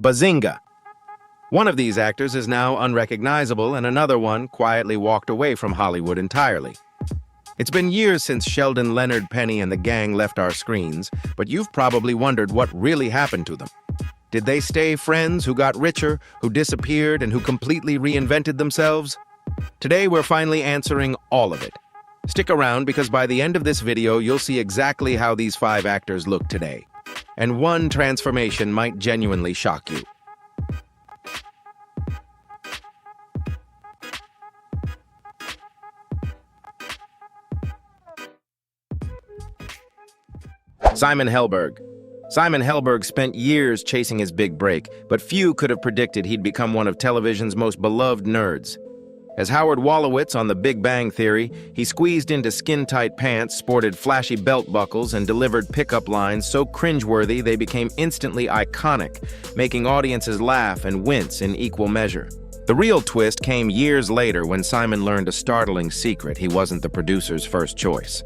Bazinga! One of these actors is now unrecognizable, and another one quietly walked away from Hollywood entirely. It's been years since Sheldon Leonard Penny and the gang left our screens, but you've probably wondered what really happened to them. Did they stay friends who got richer, who disappeared, and who completely reinvented themselves? Today, we're finally answering all of it. Stick around, because by the end of this video, you'll see exactly how these 5 actors look today. And one transformation might genuinely shock you. Simon Helberg. Simon Helberg spent years chasing his big break, but few could have predicted he'd become one of television's most beloved nerds. As Howard Wolowitz on The Big Bang Theory, he squeezed into skin-tight pants, sported flashy belt buckles, and delivered pickup lines so cringeworthy they became instantly iconic, making audiences laugh and wince in equal measure. The real twist came years later when Simon learned a startling secret: he wasn't the producer's first choice.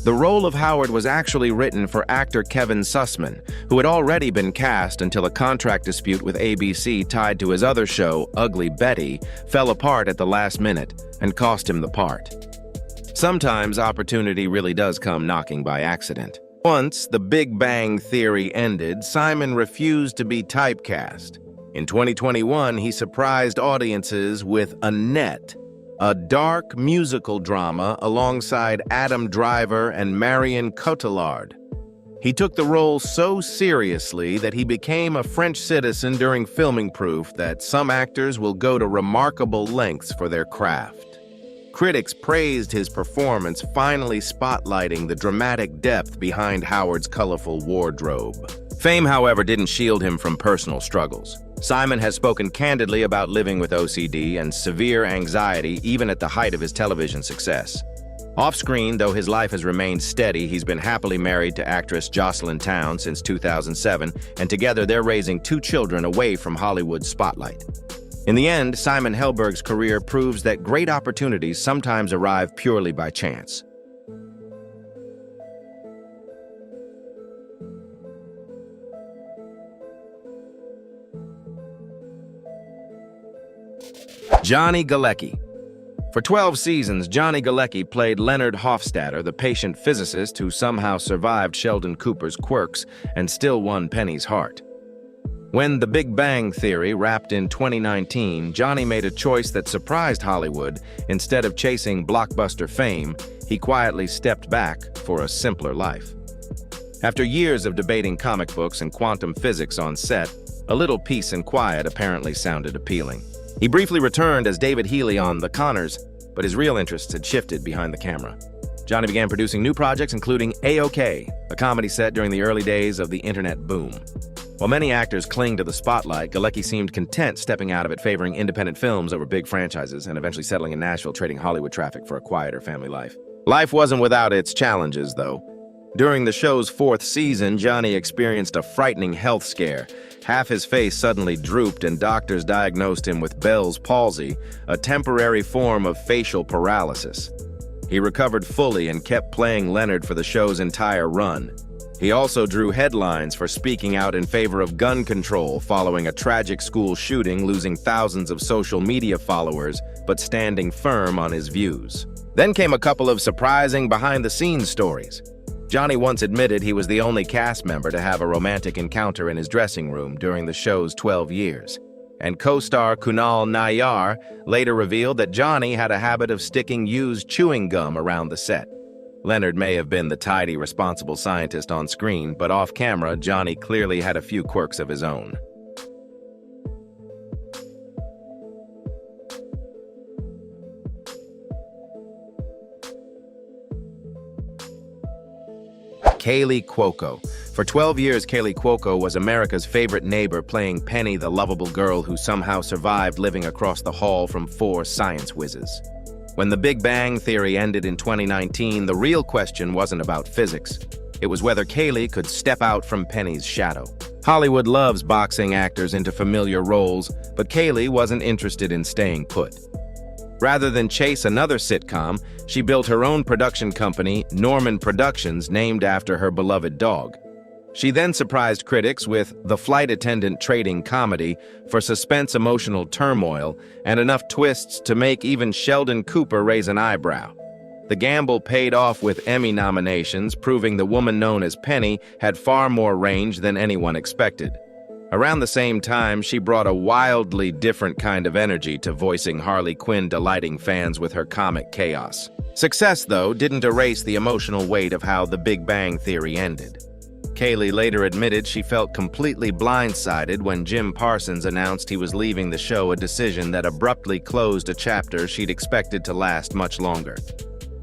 The role of Howard was actually written for actor Kevin Sussman, who had already been cast until a contract dispute with ABC tied to his other show, Ugly Betty, fell apart at the last minute and cost him the part. Sometimes opportunity really does come knocking by accident. Once The Big Bang Theory ended, Simon refused to be typecast. In 2021, he surprised audiences with Annette, a dark musical drama alongside Adam Driver and Marion Cotillard. He took the role so seriously that he became a French citizen during filming, proof that some actors will go to remarkable lengths for their craft. Critics praised his performance, finally spotlighting the dramatic depth behind Howard's colorful wardrobe. Fame, however, didn't shield him from personal struggles. Simon has spoken candidly about living with OCD and severe anxiety even at the height of his television success. Off-screen, though his life has remained steady, he's been happily married to actress Jocelyn Town since 2007, and together they're raising 2 children away from Hollywood's spotlight. In the end, Simon Helberg's career proves that great opportunities sometimes arrive purely by chance. Johnny Galecki. For 12 seasons, Johnny Galecki played Leonard Hofstadter, the patient physicist who somehow survived Sheldon Cooper's quirks and still won Penny's heart. When The Big Bang Theory wrapped in 2019, Johnny made a choice that surprised Hollywood. Instead of chasing blockbuster fame, he quietly stepped back for a simpler life. After years of debating comic books and quantum physics on set, a little peace and quiet apparently sounded appealing. He briefly returned as David Healy on The Conners, but his real interests had shifted behind the camera. Johnny began producing new projects, including A-OK, a comedy set during the early days of the internet boom. While many actors cling to the spotlight, Galecki seemed content stepping out of it, favoring independent films over big franchises, and eventually settling in Nashville, trading Hollywood traffic for a quieter family life. Life wasn't without its challenges, though. During the show's 4th season, Johnny experienced a frightening health scare. Half his face suddenly drooped, and doctors diagnosed him with Bell's palsy, a temporary form of facial paralysis. He recovered fully and kept playing Leonard for the show's entire run. He also drew headlines for speaking out in favor of gun control following a tragic school shooting, losing thousands of social media followers, but standing firm on his views. Then came a couple of surprising behind-the-scenes stories. Johnny once admitted he was the only cast member to have a romantic encounter in his dressing room during the show's 12 years. And co-star Kunal Nayyar later revealed that Johnny had a habit of sticking used chewing gum around the set. Leonard may have been the tidy, responsible scientist on screen, but off-camera, Johnny clearly had a few quirks of his own. Kaley Cuoco. For 12 years, Kaley Cuoco was America's favorite neighbor, playing Penny, the lovable girl who somehow survived living across the hall from 4 science whizzes. When The Big Bang Theory ended in 2019, the real question wasn't about physics. It was whether Kaley could step out from Penny's shadow. Hollywood loves boxing actors into familiar roles, but Kaley wasn't interested in staying put. Rather than chase another sitcom, she built her own production company, Norman Productions, named after her beloved dog. She then surprised critics with The Flight Attendant Trading Comedy for suspense emotional turmoil and enough twists to make even Sheldon Cooper raise an eyebrow. The gamble paid off with Emmy nominations, proving the woman known as Penny had far more range than anyone expected. Around the same time, she brought a wildly different kind of energy to voicing Harley Quinn, delighting fans with her comic chaos. Success, though, didn't erase the emotional weight of how The Big Bang Theory ended. Kaley later admitted she felt completely blindsided when Jim Parsons announced he was leaving the show, a decision that abruptly closed a chapter she'd expected to last much longer.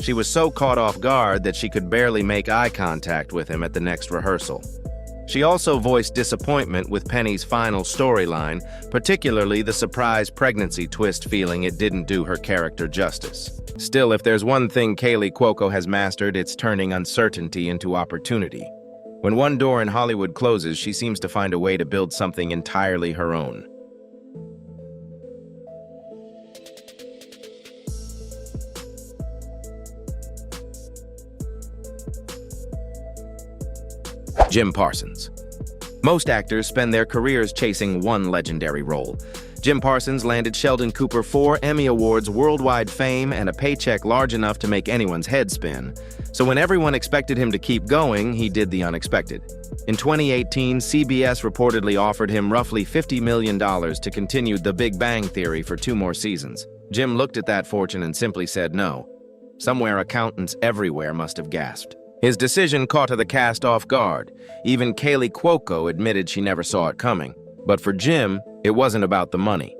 She was so caught off guard that she could barely make eye contact with him at the next rehearsal. She also voiced disappointment with Penny's final storyline, particularly the surprise pregnancy twist, feeling it didn't do her character justice. Still, if there's one thing Kaley Cuoco has mastered, it's turning uncertainty into opportunity. When one door in Hollywood closes, she seems to find a way to build something entirely her own. Jim Parsons. Most actors spend their careers chasing one legendary role. Jim Parsons landed Sheldon Cooper 4 Emmy Awards, worldwide fame, and a paycheck large enough to make anyone's head spin. So when everyone expected him to keep going, he did the unexpected. In 2018, CBS reportedly offered him roughly $50 million to continue The Big Bang Theory for 2 more seasons. Jim looked at that fortune and simply said no. Somewhere accountants everywhere must have gasped. His decision caught the cast off guard. Even Kaley Cuoco admitted she never saw it coming. But for Jim, it wasn't about the money.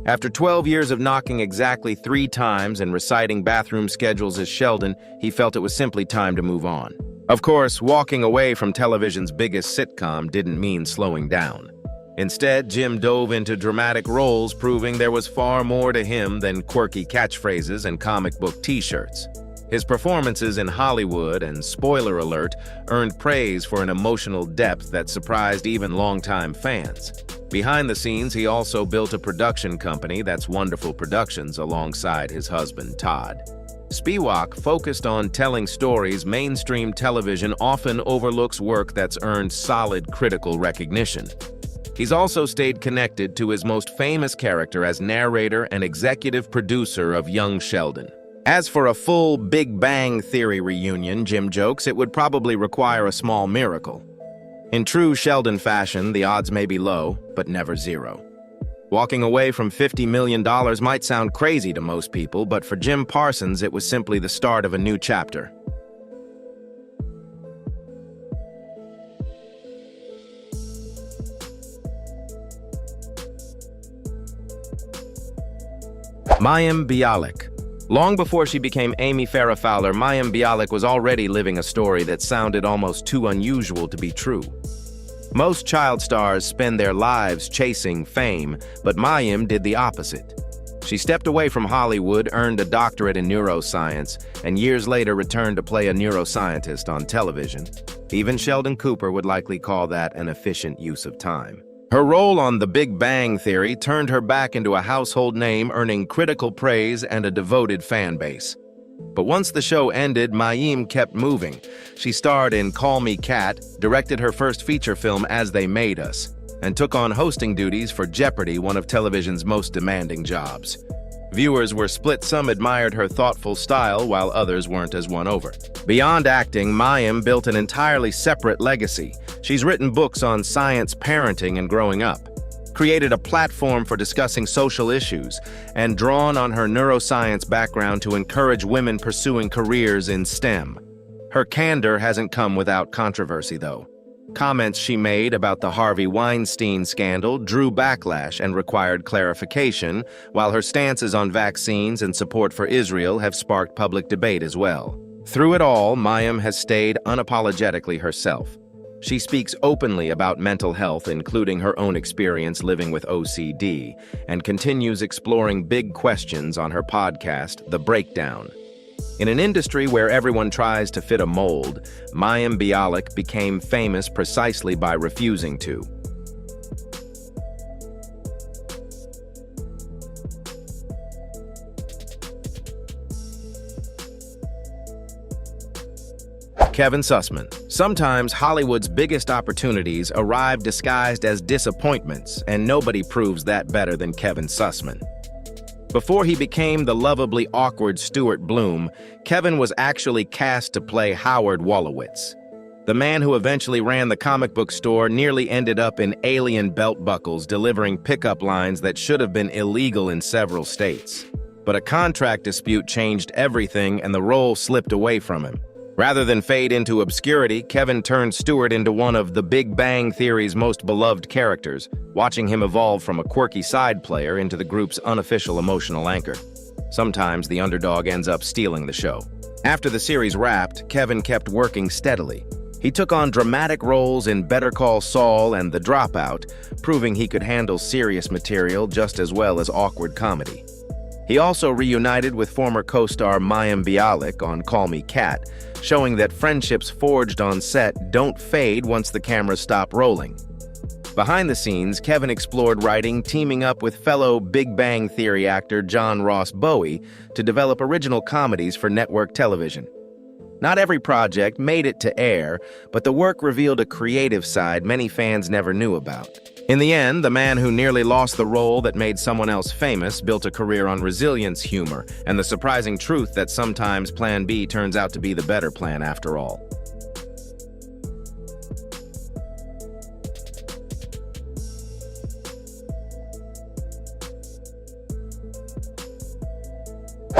After 12 years of knocking exactly 3 times and reciting bathroom schedules as Sheldon, he felt it was simply time to move on. Of course, walking away from television's biggest sitcom didn't mean slowing down. Instead, Jim dove into dramatic roles, proving there was far more to him than quirky catchphrases and comic book t-shirts. His performances in Hollywood and, spoiler alert, earned praise for an emotional depth that surprised even longtime fans. Behind the scenes, he also built a production company, That's Wonderful Productions, alongside his husband, Todd. Spiewak focused on telling stories mainstream television often overlooks, work that's earned solid critical recognition. He's also stayed connected to his most famous character as narrator and executive producer of Young Sheldon. As for a full Big Bang Theory reunion, Jim jokes, it would probably require a small miracle. In true Sheldon fashion, the odds may be low, but never zero. Walking away from $50 million might sound crazy to most people, but for Jim Parsons, it was simply the start of a new chapter. Mayim Bialik. Long before she became Amy Farrah Fowler, Mayim Bialik was already living a story that sounded almost too unusual to be true. Most child stars spend their lives chasing fame, but Mayim did the opposite. She stepped away from Hollywood, earned a doctorate in neuroscience, and years later returned to play a neuroscientist on television. Even Sheldon Cooper would likely call that an efficient use of time. Her role on The Big Bang Theory turned her back into a household name, earning critical praise and a devoted fan base. But once the show ended, Mayim kept moving. She starred in Call Me Kat, directed her first feature film As They Made Us, and took on hosting duties for Jeopardy, one of television's most demanding jobs. Viewers were split. Some admired her thoughtful style, while others weren't as won over. Beyond acting, Mayim built an entirely separate legacy. She's written books on science, parenting, and growing up, created a platform for discussing social issues, and drawn on her neuroscience background to encourage women pursuing careers in STEM. Her candor hasn't come without controversy, though. Comments she made about the Harvey Weinstein scandal drew backlash and required clarification, while her stances on vaccines and support for Israel have sparked public debate as well. Through it all, Mayim has stayed unapologetically herself. She speaks openly about mental health, including her own experience living with OCD, and continues exploring big questions on her podcast, The Breakdown. In an industry where everyone tries to fit a mold, Mayim Bialik became famous precisely by refusing to. Kevin Sussman. Sometimes Hollywood's biggest opportunities arrive disguised as disappointments, and nobody proves that better than Kevin Sussman. Before he became the lovably awkward Stuart Bloom, Kevin was actually cast to play Howard Wolowitz. The man who eventually ran the comic book store nearly ended up in alien belt buckles delivering pickup lines that should have been illegal in several states. But a contract dispute changed everything and the role slipped away from him. Rather than fade into obscurity, Kevin turned Stewart into one of The Big Bang Theory's most beloved characters, watching him evolve from a quirky side player into the group's unofficial emotional anchor. Sometimes the underdog ends up stealing the show. After the series wrapped, Kevin kept working steadily. He took on dramatic roles in Better Call Saul and The Dropout, proving he could handle serious material just as well as awkward comedy. He also reunited with former co-star Mayim Bialik on Call Me Kat, showing that friendships forged on set don't fade once the cameras stop rolling. Behind the scenes, Kevin explored writing, teaming up with fellow Big Bang Theory actor John Ross Bowie to develop original comedies for network television. Not every project made it to air, but the work revealed a creative side many fans never knew about. In the end, the man who nearly lost the role that made someone else famous built a career on resilience humor and the surprising truth that sometimes Plan B turns out to be the better plan after all.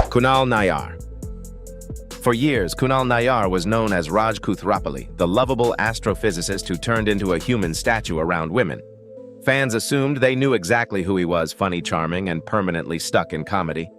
Kunal Nayyar. For years, Kunal Nayyar was known as Rauch, the lovable astrophysicist who turned into a human statue around women. Fans assumed they knew exactly who he was, funny, charming, and permanently stuck in comedy.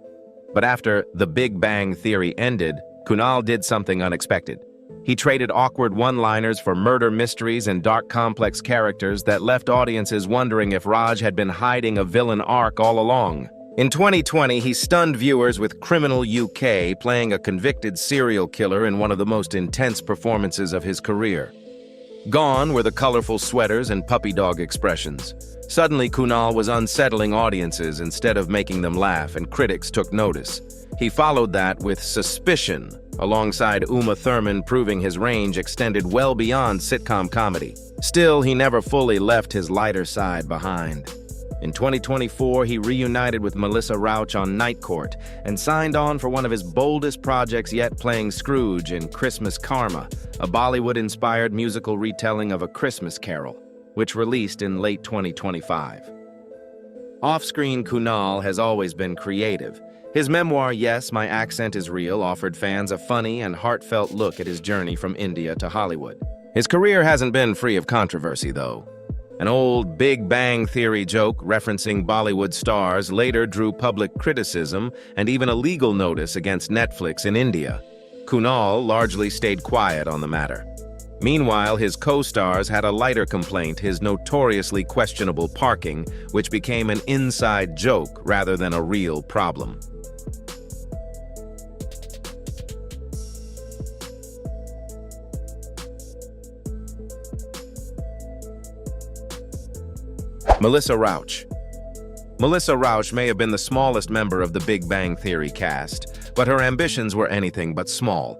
But after The Big Bang Theory ended, Kunal did something unexpected. He traded awkward one-liners for murder mysteries and dark, complex characters that left audiences wondering if Rauch had been hiding a villain arc all along. In 2020, he stunned viewers with Criminal UK, playing a convicted serial killer in one of the most intense performances of his career. Gone were the colorful sweaters and puppy dog expressions. Suddenly, Kunal was unsettling audiences instead of making them laugh, and critics took notice. He followed that with Suspicion, alongside Uma Thurman, proving his range extended well beyond sitcom comedy. Still, he never fully left his lighter side behind. In 2024, he reunited with Melissa Rauch on Night Court and signed on for one of his boldest projects yet, playing Scrooge in Christmas Karma, a Bollywood-inspired musical retelling of A Christmas Carol, which released in late 2025. Off-screen, Kunal has always been creative. His memoir, Yes, My Accent Is Real, offered fans a funny and heartfelt look at his journey from India to Hollywood. His career hasn't been free of controversy, though. An old Big Bang Theory joke referencing Bollywood stars later drew public criticism and even a legal notice against Netflix in India. Kunal largely stayed quiet on the matter. Meanwhile, his co-stars had a lighter complaint, his notoriously questionable parking, which became an inside joke rather than a real problem. Melissa Rauch. Melissa Rauch may have been the smallest member of the Big Bang Theory cast, but her ambitions were anything but small.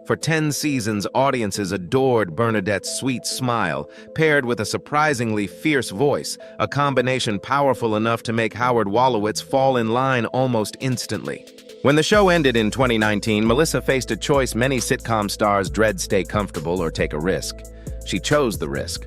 For 10 seasons, audiences adored Bernadette's sweet smile, paired with a surprisingly fierce voice, a combination powerful enough to make Howard Wolowitz fall in line almost instantly. When the show ended in 2019, Melissa faced a choice many sitcom stars dread: stay comfortable or take a risk. She chose the risk.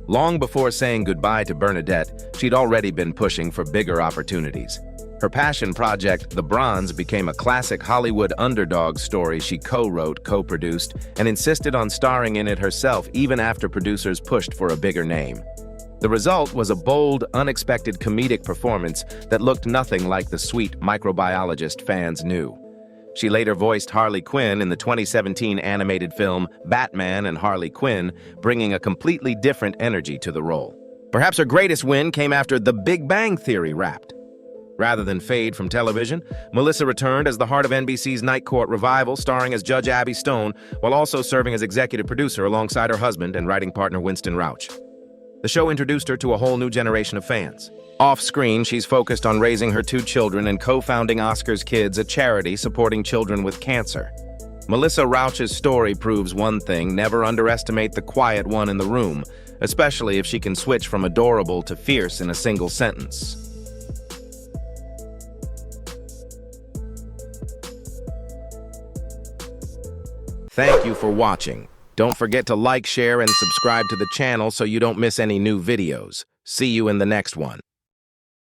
Long before saying goodbye to Bernadette, she'd already been pushing for bigger opportunities. Her passion project, The Bronze, became a classic Hollywood underdog story she co-wrote, co-produced, and insisted on starring in it herself even after producers pushed for a bigger name. The result was a bold, unexpected comedic performance that looked nothing like the sweet microbiologist fans knew. She later voiced Harley Quinn in the 2017 animated film Batman and Harley Quinn, bringing a completely different energy to the role. Perhaps her greatest win came after The Big Bang Theory wrapped. Rather than fade from television, Melissa returned as the heart of NBC's Night Court revival, starring as Judge Abby Stone, while also serving as executive producer alongside her husband and writing partner Winston Rauch. The show introduced her to a whole new generation of fans. Off-screen, she's focused on raising her 2 children and co-founding Oscar's Kids, a charity supporting children with cancer. Melissa Rauch's story proves one thing: never underestimate the quiet one in the room, especially if she can switch from adorable to fierce in a single sentence. Thank you for watching. Don't forget to like, share, and subscribe to the channel so you don't miss any new videos. See you in the next one.